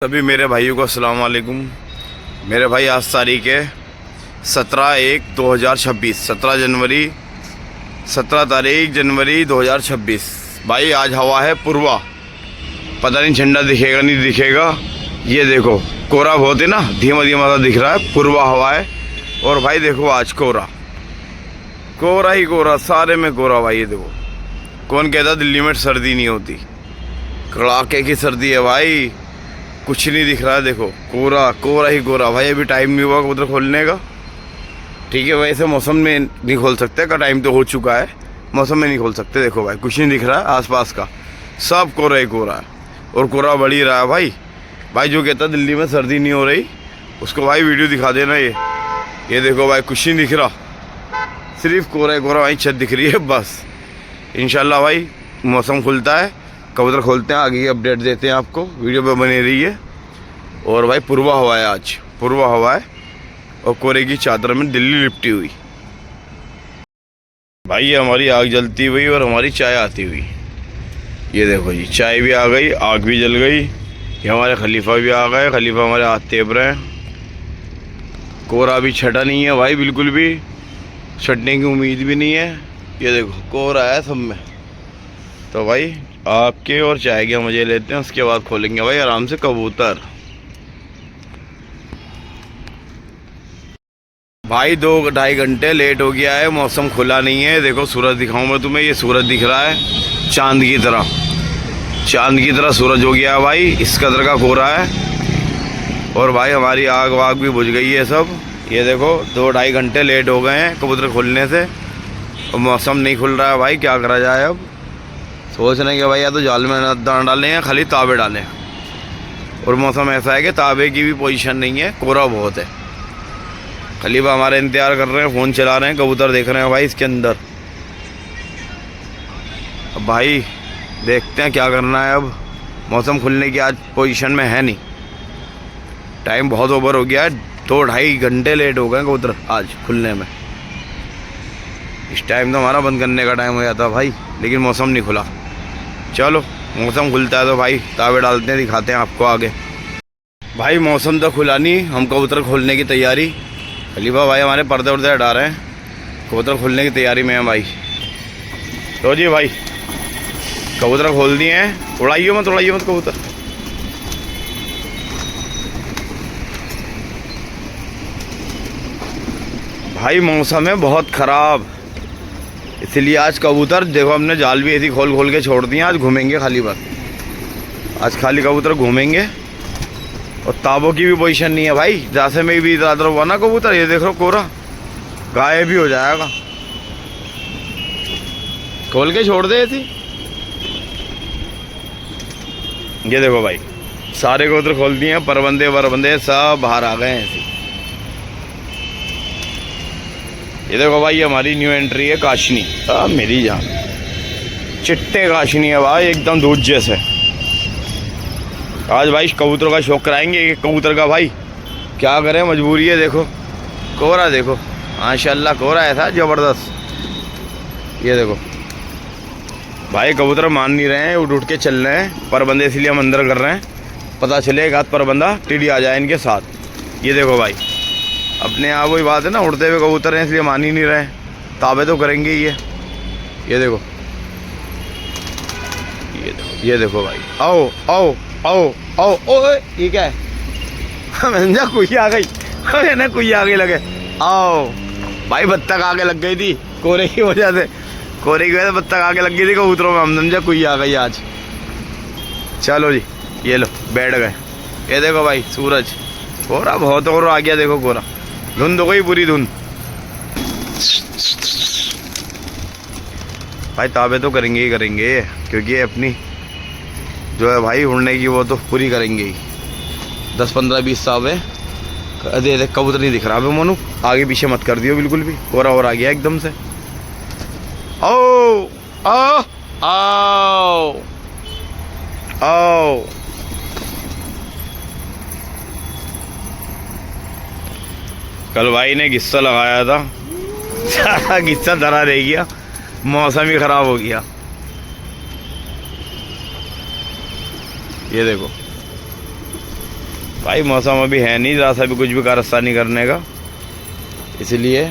सभी मेरे भाइयों को अस्सलाम वालेकुम। मेरे भाई आज तारीख है 17/1/2026, 17 तारीख जनवरी 2026। भाई आज हवा है पूर्वा, पता नहीं झंडा दिखेगा नहीं दिखेगा। ये देखो कोहरा बहुत है ना, धीमा धीमा सा दिख रहा है, पूर्वा हवा है। और भाई देखो आज कोहरा कोहरा ही कोहरा, सारे में कोहरा। भाई ये देखो, कौन कहता दिल्ली में सर्दी नहीं होती, कड़ाके की सर्दी है भाई, कुछ नहीं दिख रहा है। देखो कोहरा कोहरा ही कोहरा। भाई अभी टाइम नहीं हुआ उधर खोलने का, ठीक है। वैसे मौसम में नहीं खोल सकते का, टाइम तो हो चुका है, मौसम में नहीं खोल सकते। देखो भाई कुछ नहीं दिख रहा है आसपास का, सब कोहरा ही कोहरा है। और कोहरा बढ़ ही रहा है भाई। भाई जो कहता दिल्ली में सर्दी नहीं हो रही, उसको भाई वीडियो दिखा देना। ये देखो भाई कुछ नहीं दिख रहा, सिर्फ कोहरा ही कोहरा। भाई छत दिख रही है बस। इंशाल्लाह भाई मौसम खुलता है, कबूतर खोलते हैं, आगे की अपडेट देते हैं आपको, वीडियो पे बनी रही है। और भाई पूर्वा हवा है, आज पूर्वा हवा है और कोहरे की चादर में दिल्ली लिपटी हुई। भाई ये हमारी आग जलती हुई और हमारी चाय आती हुई। ये देखो जी, चाय भी आ गई, आग भी जल गई। ये हमारे खलीफा भी आ गए, खलीफा हमारे हाथ तेब रहे हैं। कोहरा भी छटा नहीं है भाई, बिल्कुल भी छटने की उम्मीद भी नहीं है। ये देखो कोहरा है सब में। तो भाई आपके और चाय के मजे लेते हैं, उसके बाद खोलेंगे भाई आराम से कबूतर। भाई 2-2.5 घंटे लेट हो गया है, मौसम खुला नहीं है। देखो सूरज दिखाऊं मैं तुम्हें, ये सूरज दिख रहा है चांद की तरह, चांद की तरह सूरज हो गया है भाई, इस कदर का कोहरा है। और भाई हमारी आग वाग भी बुझ गई है सब। ये देखो 2-2.5 घंटे लेट हो गए हैं कबूतर खोलने से, और मौसम नहीं खुल रहा है भाई, क्या करा जाए। अब सोच रहे हैं कि भाई या तो जाल में दाना डालें या खाली ताबे डालें। और मौसम ऐसा है कि ताबे की भी पोजीशन नहीं है, कोहरा बहुत है। खलीफा हमारे इंतजार कर रहे हैं, फ़ोन चला रहे हैं, कबूतर देख रहे हैं भाई इसके अंदर। अब भाई देखते हैं क्या करना है। अब मौसम खुलने की आज पोजीशन में है नहीं, टाइम बहुत ओवर हो गया है, 2-2.5 घंटे लेट हो गए कबूतर आज खुलने में। इस टाइम तो हमारा बंद करने का टाइम हो जाता भाई, लेकिन मौसम नहीं खुला। चलो मौसम खुलता है तो भाई तावे डालते हैं, दिखाते हैं आपको आगे। भाई मौसम तो खुला नहीं, हम कबूतर खोलने की तैयारी, खलीफा भाई हमारे पर्दे वर्दे हटा रहे हैं, कबूतर खोलने की तैयारी में है भाई। तो जी भाई कबूतर खोल दिए हैं, उड़ाइए मत कबूतर। भाई मौसम है बहुत ख़राब, इसलिए आज कबूतर देखो हमने जाल भी ऐसी खोल खोल के छोड़ दिए। आज घूमेंगे खाली बस, आज खाली कबूतर घूमेंगे। और ताबों की भी पोजीशन नहीं है भाई, जैसे में भी इधर हुआ ना कबूतर, ये देख लो कोहरा गायब भी हो जाएगा। खोल के छोड़ दे ऐसी। ये देखो भाई सारे कबूतर खोल दिए हैं, परबंदे सब बाहर आ गए हैं ऐसे। ये देखो भाई ये हमारी न्यू एंट्री है काशनी, मेरी जान चिट्टे काशनी है भाई, एकदम दूध जैसे। आज भाई कबूतरों का शौक कराएंगे, एक कबूतर का भाई क्या करें, मजबूरी है। देखो कोहरा देखो, माशाल्लाह कोहरा ऐसा ज़बरदस्त। ये देखो भाई कबूतर मान नहीं रहे हैं, उठ के चल रहे हैं, परबंदे इसलिए हम अंदर कर रहे हैं, पता चले एक आध परबंदा टिड्डी आ जाए इनके साथ। ये देखो भाई अपने आप वही बात है ना, उड़ते हुए कबूतर हैं इसलिए मान ही नहीं रहे, ताबे तो करेंगे ही। ये देखो ये देखो भाई, आओ आओ आओ आओ ओ, ये क्या है? समझा कोई आ गई, ना कोई आगे लगे। आओ भाई बत्तख आगे लग गई थी कोहरे की वजह से, कोहरे की वजह से बत्तख आगे लग गई थी कबूतरों में, हम समझा कोई आ गई आज। चलो जी ये लो बैठ गए। ये देखो भाई सूरज, कोहरा बहुत और आ गया, देखो कोहरा, धुंध हो गई पूरी धुंध। भाई ताबे तो करेंगे ही करेंगे, क्योंकि ये अपनी जो है भाई उड़ने की वो तो पूरी करेंगे ही। 10-15-20 ताबे दे कबूतर नहीं दिख रहा है मोनू, आगे पीछे मत कर दियो बिल्कुल भी, कोहरा और आ गया एकदम से। आओ आओ आओ आओ कल भाई ने गिस्सा लगाया था, सारा गिस्सा धरा रह गया, मौसम ही ख़राब हो गया। ये देखो भाई मौसम अभी है नहीं ज़रा सा भी कुछ भी कारस्तानी करने का, इसलिए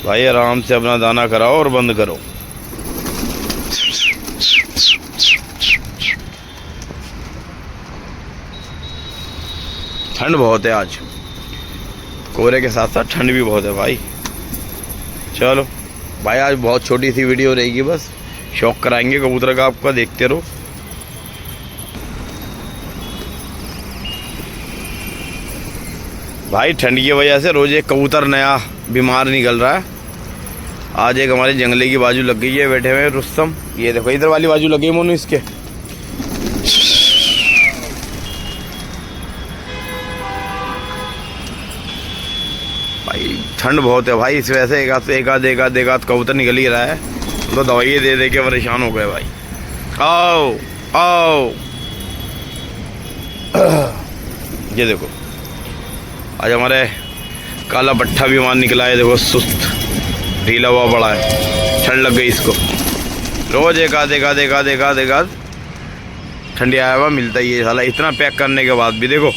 भाई आराम से अपना दाना कराओ और बंद करो। ठंड बहुत है आज, कोहरे के साथ साथ ठंड भी बहुत है भाई। चलो भाई आज बहुत छोटी सी वीडियो रहेगी, बस शौक कराएंगे कबूतर का आपका, देखते रहो। भाई ठंड की वजह से रोज़ एक कबूतर नया बीमार निकल रहा है। आज एक हमारे जंगले की बाजू लग गई है, बैठे हुए रुस्तम। ये देखो इधर वाली बाजू लगी है मोनू इसके। भाई ठंड बहुत है भाई, इस वजह से एक आध कबूतर निकल ही रहा है। तो दवाई दे दे के परेशान हो गए भाई। आओ आओ ये देखो आज हमारे काला पट्ठा बीमार निकला है। देखो सुस्त ढीला हुआ बड़ा है, ठंड लग गई इसको। रोज एक आध ठंडी आया हुआ मिलता ही है साला। इतना पैक करने के बाद भी देखो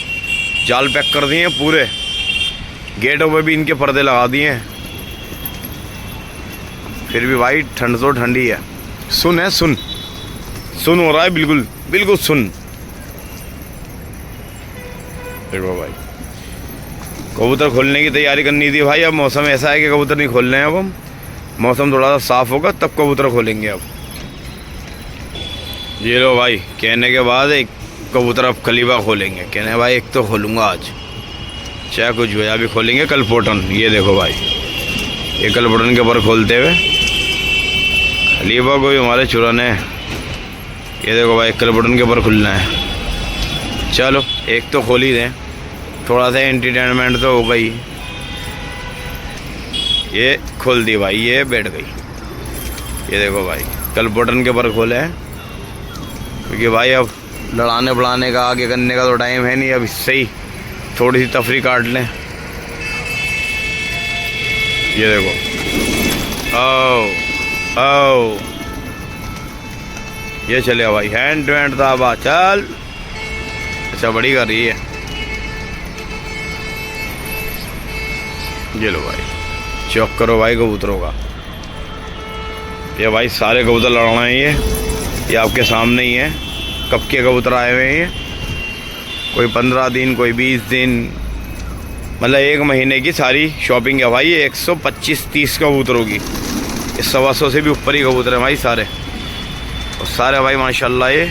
जाल पैक कर दिए पूरे, गेटों पे भी इनके पर्दे लगा दिए हैं, फिर भी भाई ठंड तो ठंडी है। सुन है सुन हो रहा है, बिल्कुल बिल्कुल सुन। देखो भाई कबूतर खोलने की तैयारी करनी थी भाई। अब मौसम ऐसा है कि कबूतर नहीं खोल रहे हैं। अब हम मौसम थोड़ा सा साफ होगा तब कबूतर खोलेंगे। अब ये लो भाई कहने के बाद एक कबूतर अब कलीबा खोलेंगे। कहने भाई एक तो खोलूँगा आज, चाहे कुछ हो अभी खोलेंगे कल पोटन। ये देखो भाई ये कल पोटन के ऊपर खोलते हुए खलीबा को भी हमारे चुराने। ये देखो भाई कल पोटन के ऊपर खुलना है। चलो एक तो खोल ही दें, थोड़ा सा एंटरटेनमेंट तो हो गई। ये खोल दी भाई, ये बैठ गई। ये देखो भाई कल बटन के ऊपर खोले हैं, क्योंकि भाई अब लड़ाने बढ़ाने का आगे करने का तो टाइम है नहीं। अब इससे ही थोड़ी सी तफरी काट लें। ये देखो आओ आओ ये चले भाई हैंड टू हैंड ताबा चल। अच्छा बड़ी कर रही है। ये लो भाई चौक करो भाई कबूतरों का। ये भाई सारे कबूतर लड़ाना है। ये आपके सामने ही है। कब के कबूतर आए हुए हैं, कोई 15 दिन कोई 20 दिन, मतलब 1 महीने की सारी शॉपिंग है भाई। ये 125-30 कबूतरों की, इस 125 से भी ऊपर ही कबूतर हैं भाई सारे। और सारे भाई माशाल्लाह ये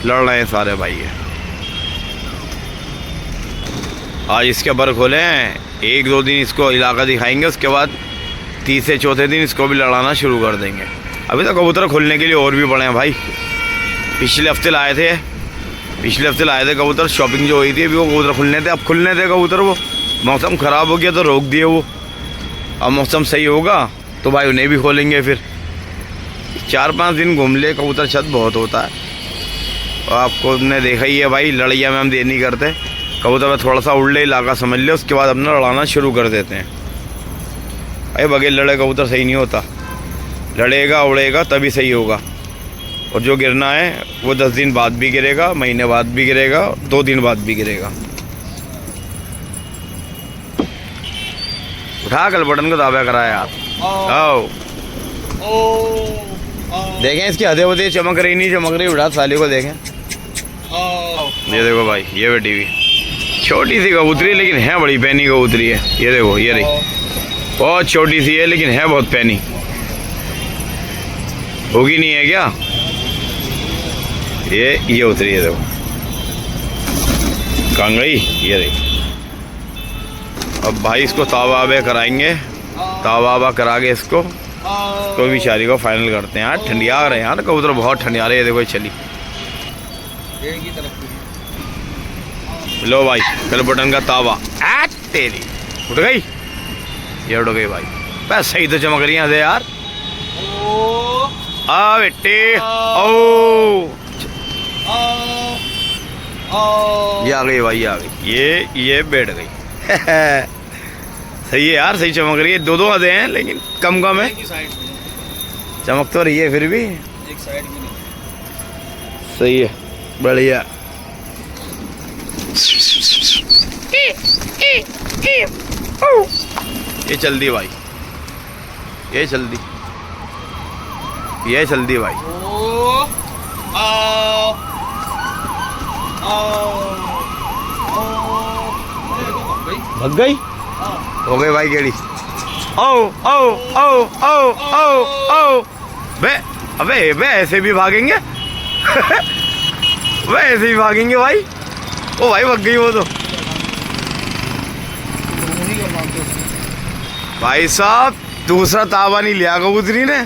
लड़ रहे हैं सारे भाई। ये आज इसके बर खोले हैं, 1-2 दिन इसको इलाका दिखाएंगे, उसके बाद तीसरे चौथे दिन इसको भी लड़ाना शुरू कर देंगे। अभी तो कबूतर खोलने के लिए और भी बड़े हैं भाई। पिछले हफ्ते लाए थे कबूतर, शॉपिंग जो हुई थी अभी वो कबूतर खुलने थे। अब खुलने थे कबूतर, वो मौसम ख़राब हो गया तो रोक दिए वो। अब मौसम सही होगा तो भाई उन्हें भी खोलेंगे। फिर 4-5 दिन घूम ले कबूतर, छत बहुत होता है। और आपको ने देखा ही है भाई, लड़ैया में हम देर नहीं करते। कबूतर में थोड़ा सा उड़ ले इलाका समझ ले, उसके बाद अपना लड़ाना शुरू कर देते हैं भाई। बगैर लड़े कबूतर सही नहीं होता, लड़ेगा उड़ेगा तभी सही होगा। और जो गिरना है वो 10 दिन बाद भी गिरेगा, महीने बाद भी गिरेगा, 2 दिन बाद भी गिरेगा। उठा कल बटन को दावा करा यार। आओ देखें इसकी हदे वदे चमक रही नहीं चमक रही, उठा साली को देखें। ये देखो भाई ये बेटी भी छोटी सी कबूतरी लेकिन है बड़ी पैनी कबूतरी है। ये देखो ये रही, बहुत छोटी सी है लेकिन है बहुत पैनी। होगी नहीं है क्या? ये उतरी है देखो कहाँ गई। ये रही। अब भाई इसको तावा कराएंगे, तावा करा के इसको कोई भी शादी को फाइनल करते हैं। यार ठंडिया रहे हैं यार कबूतर, बहुत ठंडिया रहे हैं। देखो चली लो भाई कल बटन का तावा तेरी उठ गई। ये उठ गई भाई, बस सही तो चमक रही है यार। आ बेटे ओ ये आ गई भाई, आ गई। ये बैठ गई। सही है यार, सही चमक रही है। 2 आधे हैं लेकिन कम है, चमक तो रही है फिर भी। एक साइड में सही है। बढ़िया। ये चल दी भाई, ये चल दी, ये चल दी भाई। भग गई, हो गई भाई गेड़ी। ओ ओ ओ ओ ओ ओ बे, अबे बे ऐसे भी भागेंगे वे ऐसे ही भागेंगे भाई। ओ भाई भग गई वो तो। भाई साहब दूसरा ताबा नहीं लिया कबूतरी ने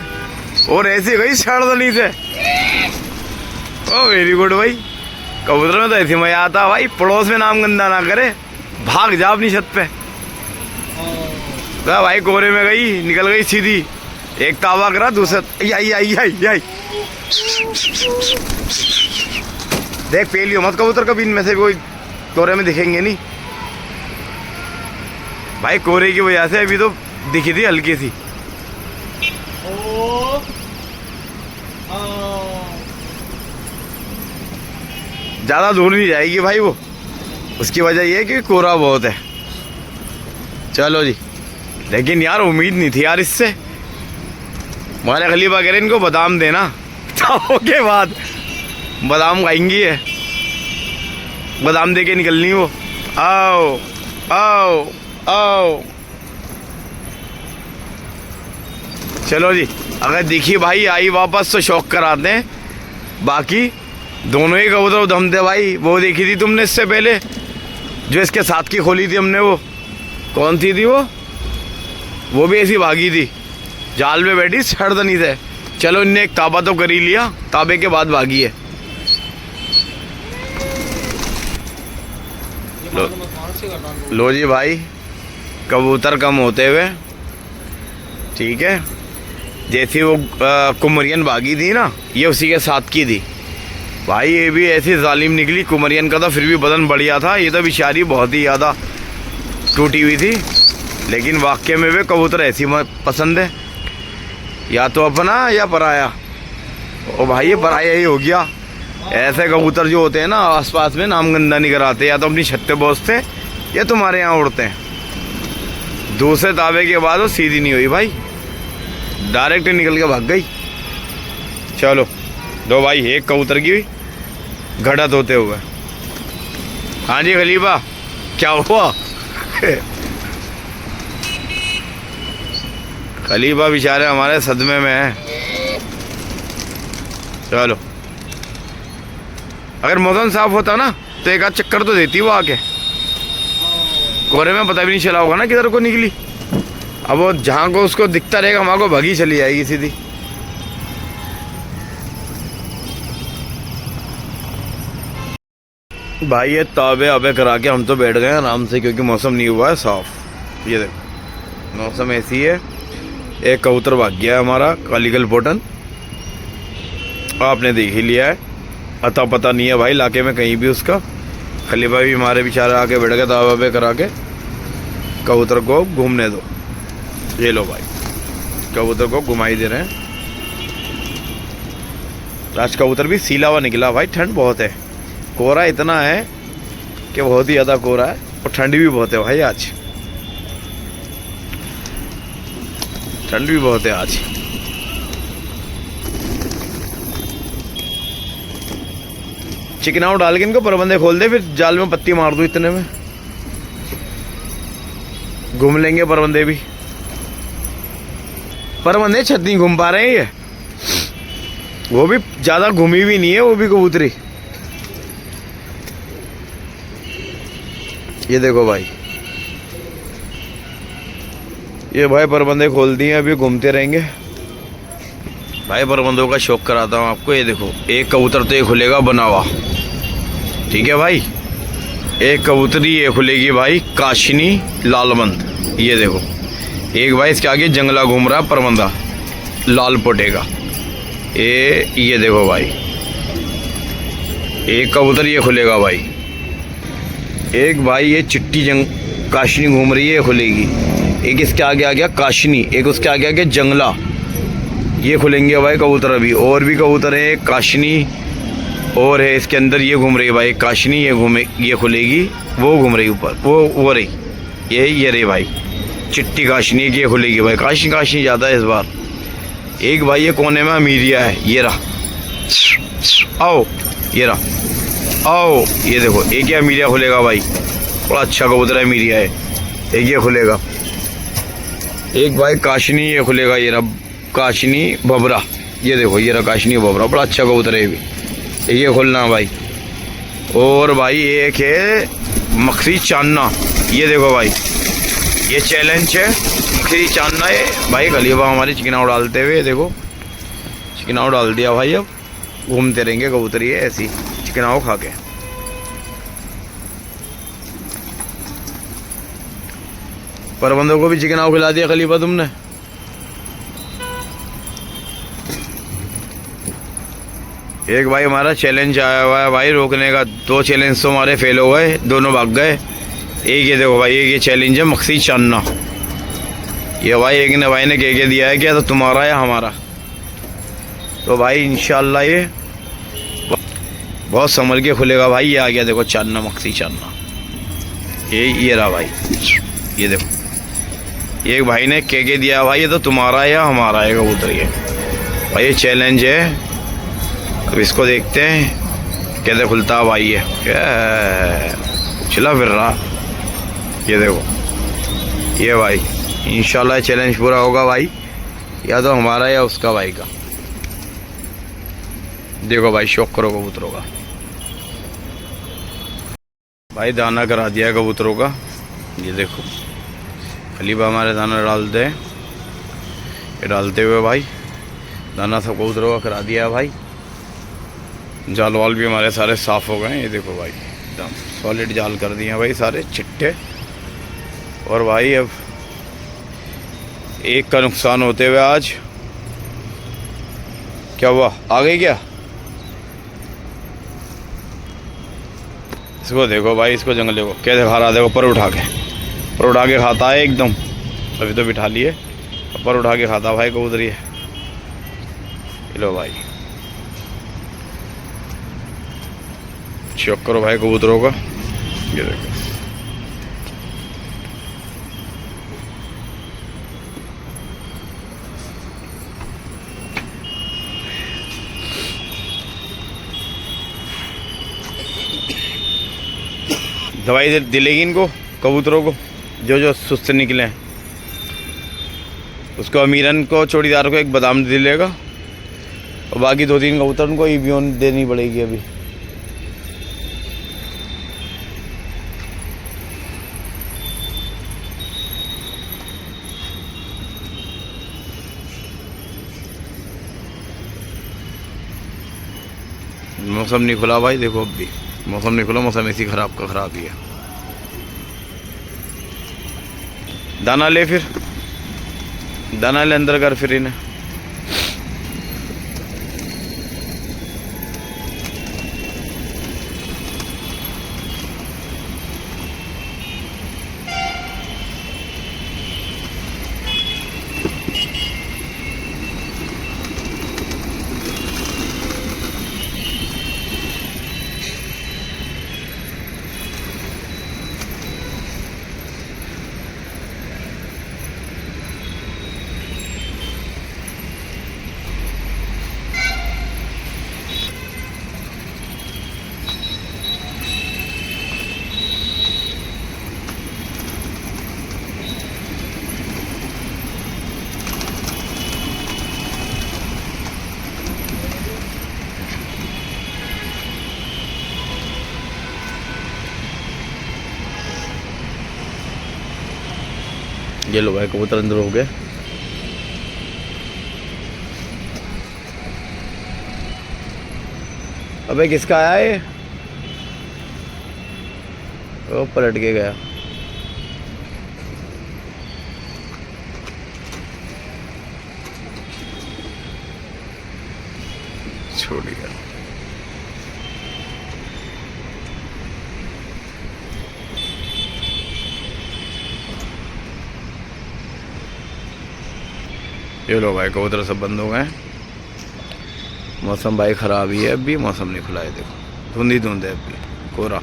और ऐसे गई सड़दनी से। ओ वेरी गुड भाई। कबूतर में तो ऐसे मजा आता भाई, पड़ोस में नाम गंदा ना करे, भाग जा अपनी छत पे। तो भाई कोरे में गई, निकल गई सीधी, एक ताबा करा, दूसरा आई आई आई आई। देख पेलियो मत कबूतर, कभी इनमें से कोई कोरे में दिखेंगे नहीं भाई। कोरे की वजह से अभी तो दिखी थी हल्की सी। ज्यादा दूर नहीं जाएगी भाई वो, उसकी वजह ये है कि कोरा बहुत है। चलो जी, लेकिन यार उम्मीद नहीं थी यार इससे। हमारे खलीफा कह रहे इनको बादाम देना, ताबों के बाद बादाम खाएंगी है, बादाम दे के निकलनी वो। आओ आओ आओ। चलो जी, अगर दिखी भाई आई वापस तो शौक कराते हैं। बाकी दोनों ही कबूतर उधम थे भाई। वो देखी थी तुमने इससे पहले जो इसके साथ की खोली थी हमने, वो कौन सी थी वो भी ऐसी भागी थी, जाल में बैठी सड़दनी से। चलो इनने एक ताबा तो कर ही लिया, ताबे के बाद भागी है। लो जी भाई, कबूतर कम होते हुए, ठीक है। जैसी वो कुमरियन भागी थी ना, ये उसी के साथ की थी भाई। ये भी ऐसी जालिम निकली। कुमरियन का तो फिर भी बदन बढ़िया था, ये तो बेचारी बहुत ही ज़्यादा टूटी हुई थी। लेकिन वाकई में वे कबूतर ऐसी पसंद है, या तो अपना या पराया। ओ भाई ये पराया ही हो गया। ऐसे कबूतर जो होते हैं ना आसपास में नाम गंदा नहीं कराते, या तो अपनी छत पे पहुँचते या तुम्हारे यहाँ उड़ते हैं। दूसरे ताबे के बाद वो सीधी नहीं हुई भाई, डायरेक्ट निकल के भाग गई। चलो दो भाई, एक कबूतर की घड़त होते हुए। हाँ जी खलीफा, क्या हुआ खलीफा बेचारे हमारे सदमे में है। चलो, अगर मौसम साफ होता ना तो एक आध चक्कर तो देती वो आके। कोरे में पता भी नहीं चला होगा ना किधर को निकली। अब वो जहाँ को उसको दिखता रहेगा वहाँ को भगी चली जाएगी सीधी। भाई ये ताबे आबे करा के हम तो बैठ गए आराम से, क्योंकि मौसम नहीं हुआ है साफ। ये देखो मौसम ऐसी है। एक कबूतर भाग गया है हमारा काली गलपोटन, आपने देख ही लिया है। अता पता नहीं है भाई इलाके में कहीं भी उसका। खलीफा भी हमारे बेचारे आके बैठ गए ताबे आबे करा के। कबूतर को घूमने दो। ये लो भाई, कबूतर को घुमाई दे रहे हैं। आज कबूतर भी सीला हुआ निकला भाई। ठंड बहुत है, कोहरा इतना है कि बहुत ही ज़्यादा कोहरा है, और ठंड भी बहुत है भाई। आज ठंड भी बहुत है आज। चिकनाव डाल के इनको परबंदे खोल दे, फिर जाल में पत्ती मार दो, इतने में घूम लेंगे परबंदे भी। परबंदे छत नहीं घूम पा रहे हैं ये, वो भी ज़्यादा घूमी भी नहीं है वो भी कबूतरी। ये देखो भाई, ये भाई परबंदे खोल दिए, अभी घूमते रहेंगे भाई। परबंदों का शौक कराता हूँ आपको। ये देखो एक कबूतर तो ये खुलेगा बना हुआ, ठीक है भाई। एक कबूतरी ये खुलेगी भाई काशनी लालमंद। ये देखो एक भाई इसके आगे जंगला घूम रहा है परबंदा लाल पोटे का। ये देखो भाई, एक कबूतर ये खुलेगा भाई। एक भाई ये चिट्टी काशनी घूम रही है, ये खुलेगी। एक इसके आगे आ गया काशनी, एक उसके आगे आ गया जंगला, ये खुलेंगे भाई कबूतर अभी। और भी कबूतर है, काशनी और है इसके अंदर, ये घूम रही है भाई काशनी, ये खुलेगी, वो घूम रही ऊपर, वो रही, ये रही भाई चिट्टी काशनी की, ये खुलेगी भाई। काशनी ज़्यादा है इस बार। एक भाई ये कोने में अमीरिया है, ये रहा, आओ ये रहा, आओ ये देखो, एक ही अमीरिया खुलेगा भाई, बड़ा अच्छा कबूतर है अमीरिया है, एक ये खुलेगा। एक भाई काशनी ये खुलेगा, ये रहा काशनी भबरा, ये देखो ये रहा काशनी भबरा, बड़ा अच्छा कबूतर है ये भी, ये खुलना भाई। और भाई एक है मखरी चांदना, ये देखो भाई, ये चैलेंज है मखरी चांदना है भाई। खलीफा हमारे चिकनाव डालते हुए देखो, चिकनाव डाल दिया भाई, अब घूमते रहेंगे कबूतर ये ऐसी चिकनाव खा के। परबंदों को भी चिकनाव खिला दिया खलीफा तुमने। एक भाई हमारा चैलेंज आया हुआ है भाई रोकने का, 2 चैलेंज तो हमारे फेल हो गए, दोनों भाग गए। एक ये देखो भाई, एक ये चैलेंज है मकसी चांदना, ये भाई एक ने भाई ने कह दिया है क्या, तो तुम्हारा है हमारा। तो भाई इंशाल्लाह ये बहुत संभल के खुलेगा भाई। ये आ गया देखो चांदना, मकसी चांदना, ये रहा भाई, ये देखो एक भाई ने कह दिया भाई, ये तो तुम्हारा है या हमारा है कबूतर ये भाई। ये चैलेंज है, अब इसको देखते हैं कैसे खुलता है भाई। ये चला फिर रहा, ये देखो ये भाई इंशाल्लाह चैलेंज पूरा होगा भाई, या तो हमारा या उसका भाई का। देखो भाई शौक करो कबूतरों का भाई, दाना करा दिया कबूतरों का, ये देखो खलीफा हमारे दाना डालते हैं, ये डालते हुए भाई दाना सब कबूतरों का करा दिया भाई। जाल वाल भी हमारे सारे साफ़ हो गए, ये देखो भाई एकदम सॉलिड जाल कर दिए भाई सारे चिट्टे। और भाई अब एक का नुकसान होते हुए आज क्या हुआ, आ गई क्या, इसको देखो भाई, इसको जंगले को कैसे खा रहा, देखो पर उठा के खाता है एकदम। अभी तो बिठा लिए, पर उठा के खाता भाई कबूतर ये। लो भाई चेक करो भाई कबूतरों का, ये देखो दवाई दिलेगी इनको कबूतरों को, जो सुस्त निकले हैं उसको, अमीरन को चौड़ीदार को एक बादाम दिलेगा, और बाकी 2-3 कबूतर उनको ईबियोन देनी पड़ेगी अभी। मौसम नहीं खुला भाई, देखो अब भी मौसम नहीं खुला, मौसम ऐसी खराब ही है। दाना ले, फिर दाना ले अंदर कर फिर इन्हें। ये लो भाई कबूतर अंदर हो गए। अबे किसका आया ये, वो पलट के गया। छोड़ गया। ये लो भाई कबूतर सब बंद हो गए। मौसम भाई ख़राब ही है, अभी मौसम नहीं खुला है, देखो धुंध ही धुंध है, अभी कोहरा।